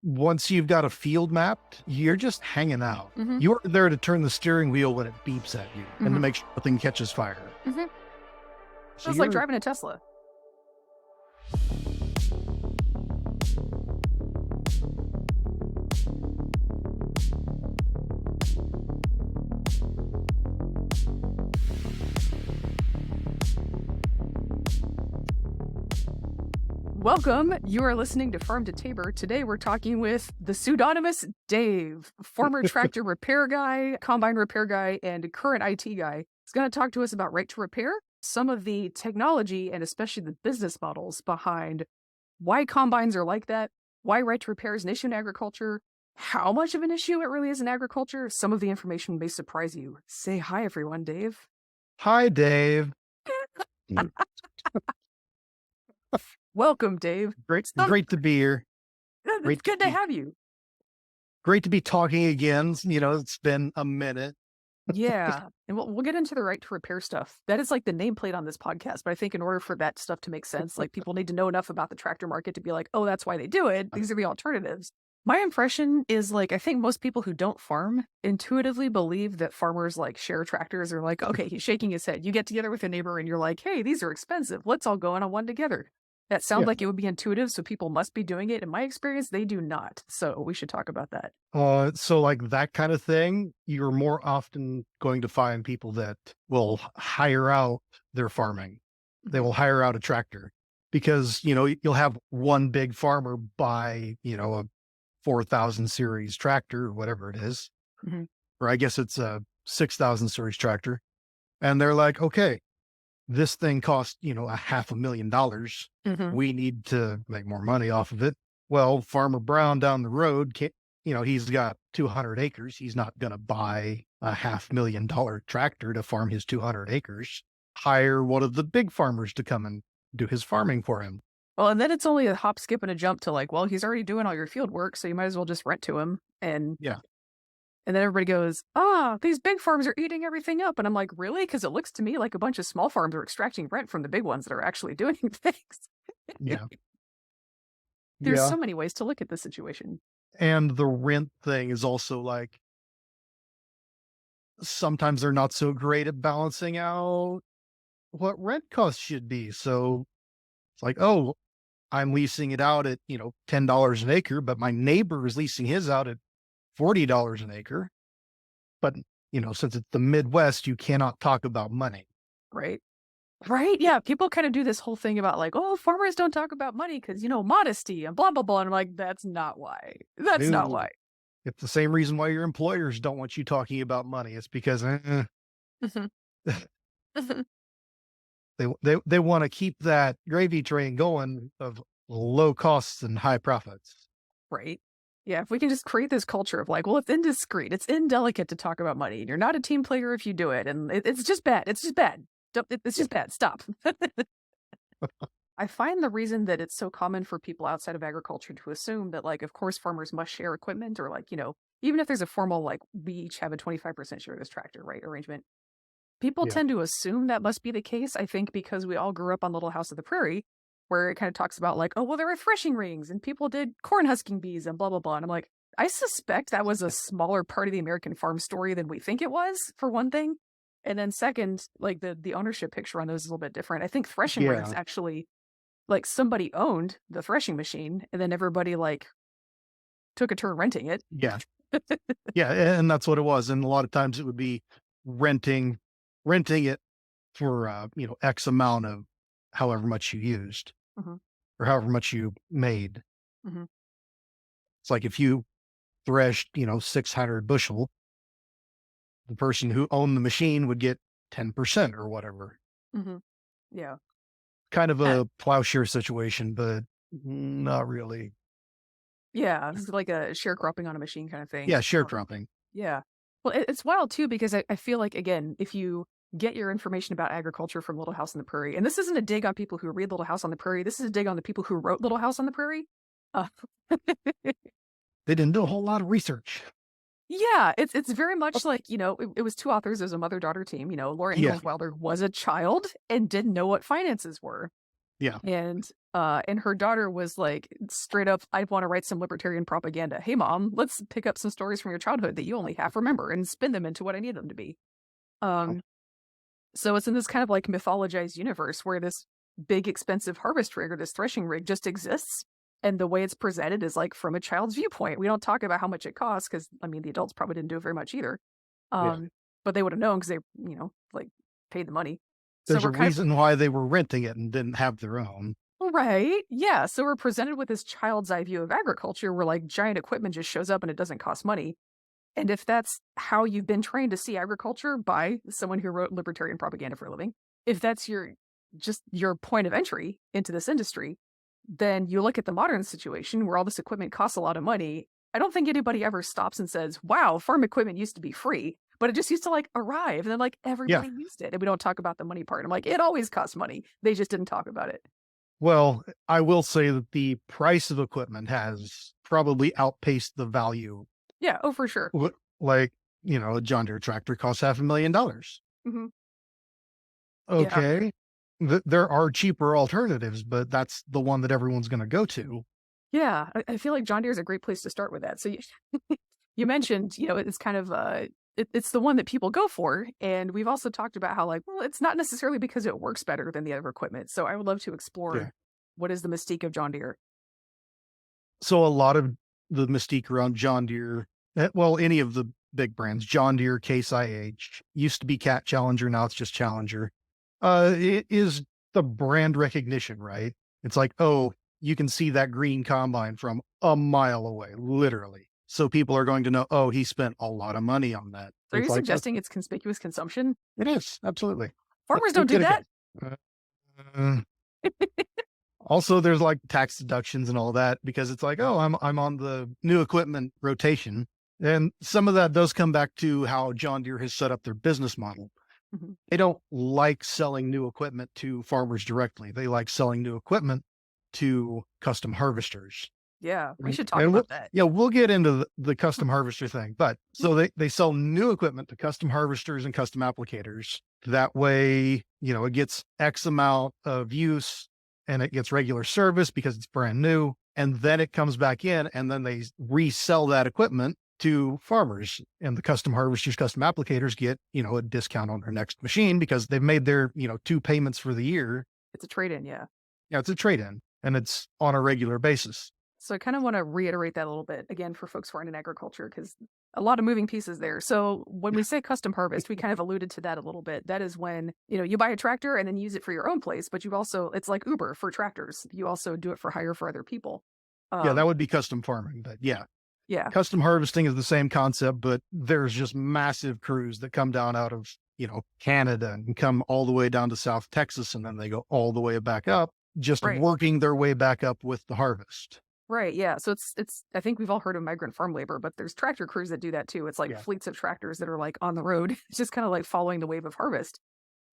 once you've got a field mapped, you're just hanging out. Mhm. You're there to turn the steering wheel when it beeps at you and to Mhm. make sure nothing catches fire. Mhm. So It's like you're driving a Tesla. Welcome. You are listening to Farm to Tabor. Today we're talking with the pseudonymous Dave, former tractor repair guy, combine repair guy, and current IT guy. He's going to talk to us about right to repair, some of the technology, and especially the business models behind why combines are like that, why right to repair is an issue in agriculture, how much of an issue it really is in agriculture. Some of the information may surprise you. Say hi, everyone, Dave. Hi, Dave. Welcome, Dave. Great to be here. It's good to have you. Great to be talking again. It's been a minute. Yeah. And we'll get into the right to repair stuff. That is like the nameplate on this podcast. But I think in order for that stuff to make sense, like people need to know enough about the tractor market to be like, oh, that's why they do it. These are the alternatives. My impression is like, I think most people who don't farm intuitively believe that farmers like share tractors or like, okay, he's shaking his head. You get together with a neighbor and you're like, hey, these are expensive. Let's all go on one together. That sounds Yeah. like it would be intuitive. So people must be doing it. In my experience, they do not. So we should talk about that. So like that kind of thing, you're more often going to find people that will hire out their farming. They will hire out a tractor because, you'll have one big farmer buy, a 4,000 series tractor or whatever it is, Mhm. or I guess it's a 6,000 series tractor. And they're like, okay, this thing costs, $500,000. Mhm. We need to make more money off of it. Well, Farmer Brown down the road can't, he's got 200 acres. He's not going to buy a $500,000 tractor to farm his 200 acres. Hire one of the big farmers to come and do his farming for him. Well, and then it's only a hop, skip, and a jump to like, well, he's already doing all your field work, so you might as well just rent to him. And Yeah. and then everybody goes, these big farms are eating everything up. And I'm like, really? Because it looks to me like a bunch of small farms are extracting rent from the big ones that are actually doing things. Yeah. There's Yeah. so many ways to look at this situation. And the rent thing is also like, sometimes they're not so great at balancing out what rent costs should be. So it's like, oh, I'm leasing it out at, $10 an acre, but my neighbor is leasing his out at $40 an acre. But, since it's the Midwest, you cannot talk about money. Right? Right? Yeah. People kind of do this whole thing about like, oh, farmers don't talk about money because, modesty and blah, blah, blah. And I'm like, that's not why. That's not No. why. It's the same reason why your employers don't want you talking about money. It's because Mhm. Mhm. they want to keep that gravy train going of low costs and high profits. Right. Yeah, if we can just create this culture of like, well, it's indiscreet, it's indelicate to talk about money, and you're not a team player if you do it, and it's just bad. It's just bad. It's just bad. Stop. I find the reason that it's so common for people outside of agriculture to assume that, like, of course, farmers must share equipment, or like, even if there's a formal, like, we each have a 25% share of this tractor, right, arrangement. People Yeah. tend to assume that must be the case, I think, because we all grew up on Little House of the Prairie, where it kind of talks about like, oh, well, there were threshing rings and people did corn husking bees and blah, blah, blah. And I'm like, I suspect that was a smaller part of the American farm story than we think it was, for one thing. And then second, like the ownership picture on those is a little bit different. I think threshing rings Yeah. actually, like somebody owned the threshing machine and then everybody like took a turn renting it. Yeah. Yeah. And that's what it was. And a lot of times it would be renting it for, X amount of however much you used Mhm. or however much you made. Mhm. It's like if you threshed, 600 bushel, the person who owned the machine would get 10% or whatever. Mhm. Yeah. Kind of Uh, a plowshare situation, but not really. Yeah. It's like a sharecropping on a machine kind of thing. Yeah, sharecropping. Yeah. Well, it's wild too, because I feel like, again, if you get your information about agriculture from Little House on the Prairie, and this isn't a dig on people who read Little House on the Prairie, this is a dig on the people who wrote Little House on the Prairie. Uh, They didn't do a whole lot of research. yeah, it's very much like, it was two authors as a mother-daughter team. Laura Yeah. Ingalls Wilder was a child and didn't know what finances were. Yeah. And And her daughter was like, straight up, I want to write some libertarian propaganda. Hey, mom, let's pick up some stories from your childhood that you only half remember and spin them into what I need them to be. Um, so it's in this kind of like mythologized universe where this big, expensive harvest rig or this threshing rig just exists. And the way it's presented is like from a child's viewpoint. We don't talk about how much it costs because, I mean, the adults probably didn't do it very much either. Yeah. But they would have known because they, like paid the money. So There's a we're kind of reason why they were renting it and didn't have their own. right. Yeah. So we're presented with this child's eye view of agriculture where like giant equipment just shows up and it doesn't cost money. And if that's how you've been trained to see agriculture by someone who wrote libertarian propaganda for a living, if that's your point of entry into this industry, then you look at the modern situation where all this equipment costs a lot of money. I don't think anybody ever stops and says, wow, farm equipment used to be free, but it just used to like arrive and then like everybody used it. And we don't talk about the money part. I'm like, it always costs money. They just didn't talk about it. Well, I will say that the price of equipment has probably outpaced the value. Yeah. Oh, for sure. Like, a John Deere tractor costs $500,000. Hmm. Yeah. Okay. There are cheaper alternatives, but that's the one that everyone's going to go to. Yeah. I feel like John Deere is a great place to start with that. So you mentioned, it's kind of, it's the one that people go for. And we've also talked about how like, well, it's not necessarily because it works better than the other equipment. So I would love to explore what is the mystique of John Deere. So a lot of the mystique around John Deere, well, any of the big brands, John Deere, Case IH, used to be Cat Challenger, now it's just Challenger. It is the brand recognition, right? It's like, oh, you can see that green combine from a mile away, literally. So people are going to know, oh, he spent a lot of money on that. Are you It's like, suggesting it's conspicuous consumption? it is, absolutely. Farmers don't do that. Uh, Also, there's like tax deductions and all that because it's like, oh, I'm on the new equipment rotation. And some of that does come back to how John Deere has set up their business model. Mhm. They don't like selling new equipment to farmers directly. They like selling new equipment to custom harvesters. Yeah, we should talk And about that. yeah, we'll get into the custom harvester thing. But so they sell new equipment to custom harvesters and custom applicators. That way, it gets X amount of use and it gets regular service because it's brand new. And then it comes back in and then they resell that equipment to farmers, and the custom harvesters, custom applicators get, a discount on their next machine because they've made their, 2 payments for the year. It's a trade-in, yeah. Yeah, it's a trade-in and it's on a regular basis. So I kind of want to reiterate that a little bit again for folks who aren't in agriculture because a lot of moving pieces there. So when we say custom harvest, we kind of alluded to that a little bit. That is when, you buy a tractor and then use it for your own place, but you also, it's like Uber for tractors. You also do it for hire for other people. Yeah, that would be custom farming, but yeah. Yeah. Custom harvesting is the same concept, but there's just massive crews that come down out of, Canada and come all the way down to South Texas. And then they go all the way back up, just working their way back up with the harvest. Right. Yeah. So it's, I think we've all heard of migrant farm labor, but there's tractor crews that do that too. It's like fleets of tractors that are like on the road. It's just kind of like following the wave of harvest.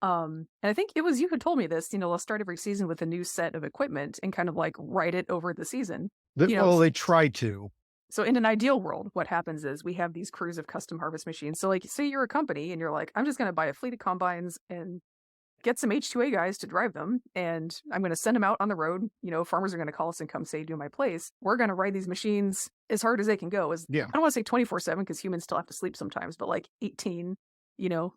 And I think it was you who told me this, they'll start every season with a new set of equipment and kind of like write it over the season. Well, they try to. So in an ideal world, what happens is we have these crews of custom harvest machines. So like, say you're a company and you're like, I'm just going to buy a fleet of combines and get some H2A guys to drive them. And I'm going to send them out on the road. Farmers are going to call us and come say, do my place. We're going to ride these machines as hard as they can go. I don't want to say 24/7 because humans still have to sleep sometimes, but like 18,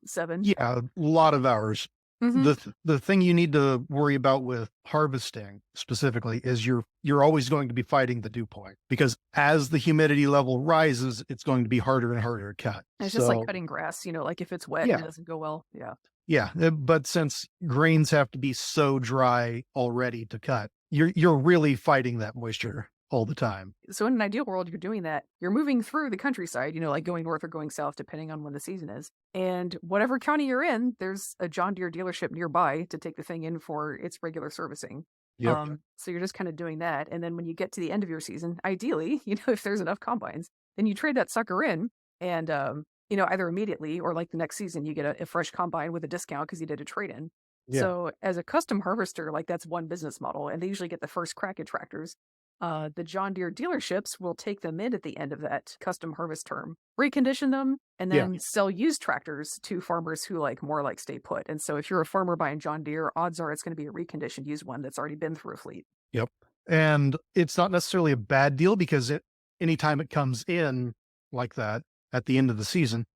7. Yeah, a lot of hours. Mm-hmm. The thing you need to worry about with harvesting specifically is you're always going to be fighting the dew point because as the humidity level rises, it's going to be harder and harder to cut. And it's just like cutting grass, like if it's wet and it doesn't go well. Yeah. Yeah. But since grains have to be so dry already to cut, you're really fighting that moisture all the time. So in an ideal world, you're doing that. You're moving through the countryside, like going north or going south, depending on when the season is. And whatever county you're in, there's a John Deere dealership nearby to take the thing in for its regular servicing. Yep. So you're just kind of doing that. And then when you get to the end of your season, ideally, if there's enough combines, then you trade that sucker in and, either immediately or like the next season, you get a fresh combine with a discount because you did a trade in. Yeah. So as a custom harvester, like that's one business model, and they usually get the first crack at tractors. The John Deere dealerships will take them in at the end of that custom harvest term, recondition them, and then sell used tractors to farmers who more like stay put. And so if you're a farmer buying John Deere, odds are it's going to be a reconditioned used one that's already been through a fleet. Yep. And it's not necessarily a bad deal because anytime it comes in like that at the end of the season,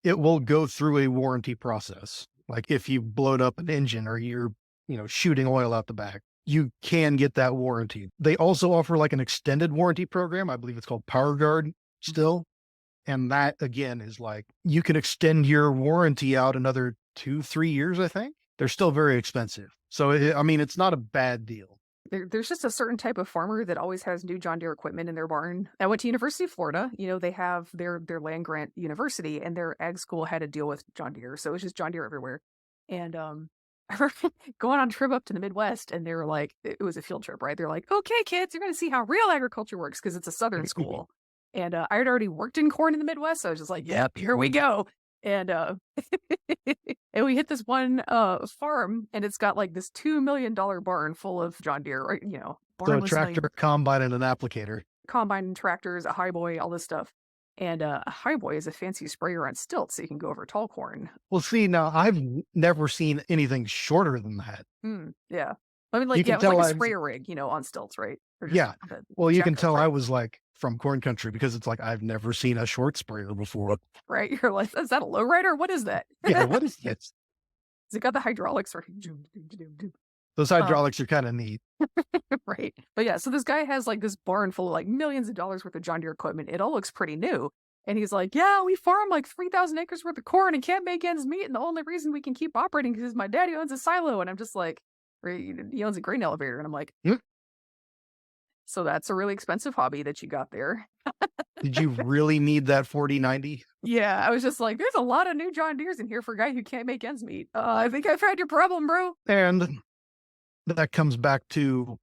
it will go through a warranty process. Like if you blowed up an engine or you're, shooting oil out the back, you can get that warranty. They also offer like an extended warranty program. I believe it's called Power Guard still. And that again is like, you can extend your warranty out another 2-3 years, I think. They're still very expensive. So, it's not a bad deal. There's just a certain type of farmer that always has new John Deere equipment in their barn. I went to University of Florida. They have their land grant university, and their ag school had to deal with John Deere. So it was just John Deere everywhere. And I remember going on a trip up to the Midwest, and they were like, it was a field trip, right? They're like, okay, kids, you're going to see how real agriculture works because it's a Southern school. And I had already worked in corn in the Midwest. So I was just like, yep, here we go. And and we hit this one farm, and it's got like this $2 million barn full of John Deere, right? So a tractor, combine, and an applicator. Combine, tractors, a highboy, all this stuff. And a highboy is a fancy sprayer on stilts, so you can go over tall corn. Well, see, now I've never seen anything shorter than that. Yeah. I mean, like, You can it was like tell a I'm- sprayer rig, on stilts, right? Yeah. Well, you can tell I right? was like from corn country because it's like I've never seen a short sprayer before. Right? You're like, is that a lowrider? What is that? Yeah, what is this? Has it got the hydraulics? Or Those hydraulics are kind of neat. right. But yeah, so this guy has like this barn full of like millions of dollars worth of John Deere equipment. It all looks pretty new. And he's like, yeah, we farm like 3,000 acres worth of corn and can't make ends meet. And the only reason we can keep operating is my daddy owns a silo. And I'm just like, he owns a grain elevator. And I'm like, So that's a really expensive hobby that you got there. Did you really need that 4090? Yeah, I was just like, there's a lot of new John Deeres in here for a guy who can't make ends meet. I think I've had your problem, bro. And that comes back to,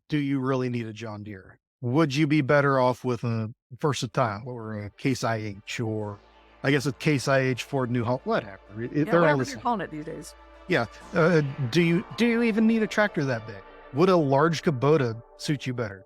do you really need a John Deere? Would you be better off with a Versatile or a Case IH, or I guess a Case IH Ford New Holland, whatever. They're all Whatever the you're same. calling it these days. Yeah. Do you even need a tractor that big? Would a large Kubota suit you better?